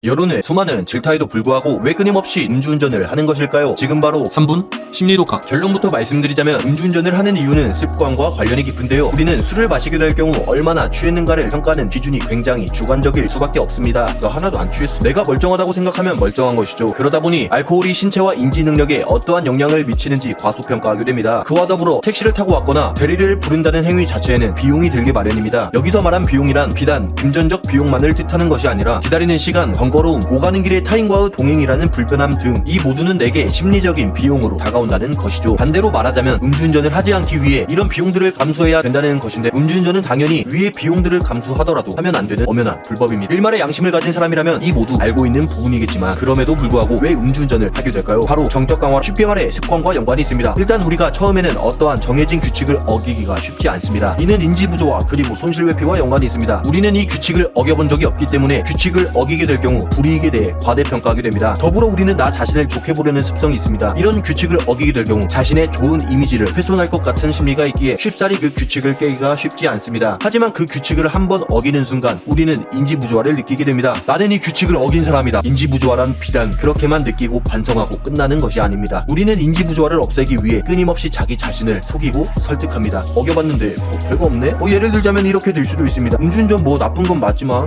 여론의 수많은 질타에도 불구하고 왜 끊임없이 음주운전을 하는 것일까요? 지금 바로 3분 심리독학. 결론부터 말씀드리자면 음주운전을 하는 이유는 습관과 관련이 깊은데요. 우리는 술을 마시게 될 경우 얼마나 취했는가를 평가하는 기준이 굉장히 주관적일 수밖에 없습니다. 나 하나도 안 취했어. 내가 멀쩡하다고 생각하면 멀쩡한 것이죠. 그러다 보니 알코올이 신체와 인지 능력에 어떠한 영향을 미치는지 과소평가하게 됩니다. 그와 더불어 택시를 타고 왔거나 대리를 부른다는 행위 자체에는 비용이 들기 마련입니다. 여기서 말한 비용이란 비단 금전적 비용만을 뜻하는 것이 아니라 기다리는 시간, 번거로움, 오가는 길의 타인과의 동행이라는 불편함 등 이 모두는 내게 심리적인 비용으로 다가온다는 것이죠. 반대로 말하자면 음주운전을 하지 않기 위해 이런 비용들을 감수해야 된다는 것인데, 음주운전은 당연히 위의 비용들을 감수하더라도 하면 안 되는 엄연한 불법입니다. 일말의 양심을 가진 사람이라면 이 모두 알고 있는 부분이겠지만, 그럼에도 불구하고 왜 음주운전을 하게 될까요? 바로 정적 강화, 쉽게 말해 습관과 연관이 있습니다. 일단 우리가 처음에는 어떠한 정해진 규칙을 어기기가 쉽지 않습니다. 이는 인지부조화 그리고 손실회피와 연관이 있습니다. 우리는 이 규칙을 어겨본 적이 없기 때문에 규칙을 어기게 될 경우 불이익에 대해 과대평가하게 됩니다. 더불어 우리는 나 자신을 좋게 보려는 습성이 있습니다. 이런 규칙을 어기게 될 경우 자신의 좋은 이미지를 훼손할 것 같은 심리가 있기에 쉽사리 그 규칙을 깨기가 쉽지 않습니다. 하지만 그 규칙을 한번 어기는 순간 우리는 인지부조화를 느끼게 됩니다. 나는 이 규칙을 어긴 사람이다. 인지부조화란 비단 그렇게만 느끼고 반성하고 끝나는 것이 아닙니다. 우리는 인지부조화를 없애기 위해 끊임없이 자기 자신을 속이고 설득합니다. 어겨봤는데 별거 없네? 예를 들자면 이렇게 될 수도 있습니다. 음주운전 나쁜 건 맞지만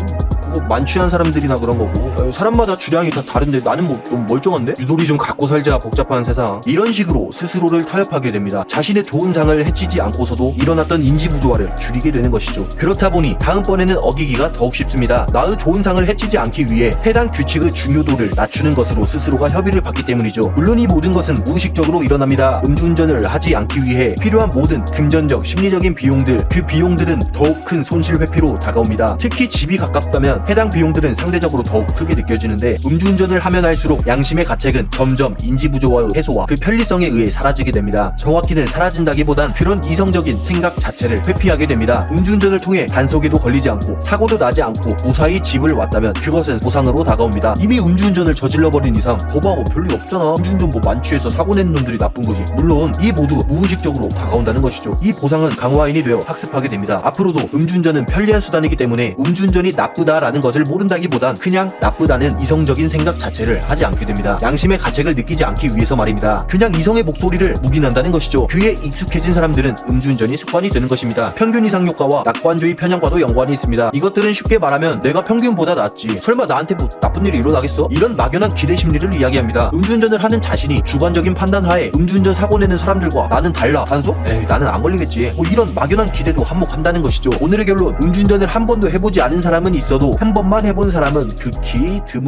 그거 만취한 사람들이나 그런 거고, 사람마다 주량이 다 다른데 나는 좀 멀쩡한데? 유도리 좀 갖고 살자, 복잡한 세상. 이런 식으로 스스로를 타협하게 됩니다. 자신의 좋은 상을 해치지 않고서도 일어났던 인지부조화를 줄이게 되는 것이죠. 그렇다 보니 다음번에는 어기기가 더욱 쉽습니다. 나의 좋은 상을 해치지 않기 위해 해당 규칙의 중요도를 낮추는 것으로 스스로가 협의를 받기 때문이죠. 물론 이 모든 것은 무의식적으로 일어납니다. 음주운전을 하지 않기 위해 필요한 모든 금전적, 심리적인 비용들, 그 비용들은 더욱 큰 손실 회피로 다가옵니다. 특히 집이 가깝다면 해당 비용들은 상대적으로 더욱 크게 느껴지는데, 음주운전을 하면 할수록 양심의 가책은 점점 인지부조화의 해소와 그 편리성에 의해 사라지게 됩니다. 정확히는 사라진다기보단 그런 이성적인 생각 자체를 회피하게 됩니다. 음주운전을 통해 단속에도 걸리지 않고 사고도 나지 않고 무사히 집을 왔다면 그것은 보상으로 다가옵니다. 이미 음주운전을 저질러버린 이상 거부하고 별일 없잖아. 음주운전 만취해서 사고 내는 놈들이 나쁜 거지. 물론 이 모두 무의식적으로 다가온다는 것이죠. 이 보상은 강화인이 되어 학습하게 됩니다. 앞으로도 음주운전은 편리한 수단이기 때문에 음주운전이 나쁘다라는 것을 모른다기보단 그냥 나쁘다는 이성적인 생각 자체를 하지 않게 됩니다. 양심의 가책을 느끼지 않기 위해서 말입니다. 그냥 이성의 목소리를 묵인한다는 것이죠. 그에 익숙해진 사람들은 음주운전이 습관이 되는 것입니다. 평균 이상 효과와 낙관주의 편향과도 연관이 있습니다. 이것들은 쉽게 말하면 내가 평균보다 낫지, 설마 나한테 나쁜 일이 일어나겠어? 이런 막연한 기대 심리를 이야기합니다. 음주운전을 하는 자신이 주관적인 판단 하에 음주운전 사고 내는 사람들과 나는 달라, 단속? 에이 나는 안 걸리겠지, 이런 막연한 기대도 한몫한다는 것이죠. 오늘의 결론, 음주운전을 한 번도 해보지 않은 사람은 있어도 한 번만 해본 사람은 극히 드문